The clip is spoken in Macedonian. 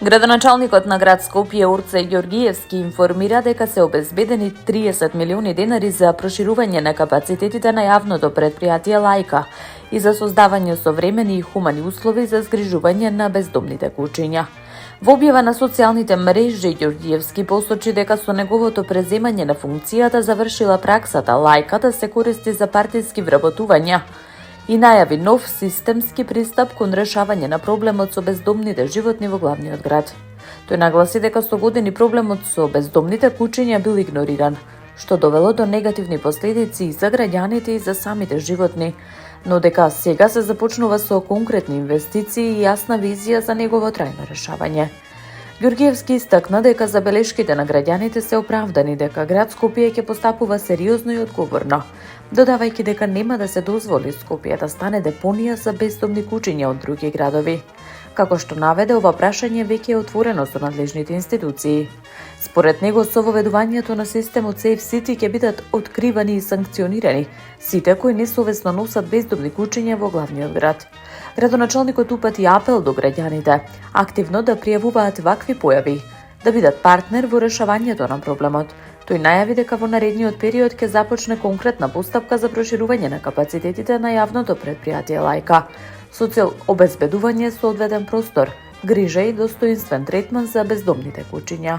Градоначалникот на град Скопје Орце Ѓоргиевски информира дека се обезбедени 30 милиони денари за проширување на капацитетите на јавното претпријатие Лајка и за создавање современи и хумани услови за згрижување на бездомните кучиња. Во објава на социјалните мрежи Ѓоргиевски посочи дека со неговото преземање на функцијата завршила праксата Лајка да се користи за партиски вработувања и најави нов системски пристап кон решавање на проблемот со бездомните животни во главниот град. Тој нагласи дека со години проблемот со бездомните кучиња бил игнориран, што довело до негативни последици и за граѓаните и за самите животни, но дека сега се започнува со конкретни инвестиции и јасна визија за негово трајно решавање. Ѓоргиевски истакна дека забелешките на граѓаните се оправдани, дека град Скопје ќе постапува сериозно и одговорно, додавајќи дека нема да се дозволи Скопје да стане депонија за бездомни кучиња од други градови. Како што наведе, ова прашање веќе е отворено со надлежните институции. Според него, со воведувањето на системот Safe City ќе бидат откривани и санкционирани сите кои несовесно носат бездомни кучиња во главниот град. Градоначалникот упати апел до граѓаните активно да пријавуваат вакви појави, да бидат партнер во решавањето на проблемот. Тој најави дека во наредниот период ќе започне конкретна постапка за проширување на капацитетите на јавното претпријатие Лајка, со цел обезбедување соодветен простор, грижа и достоинствен третман за бездомните кучиња.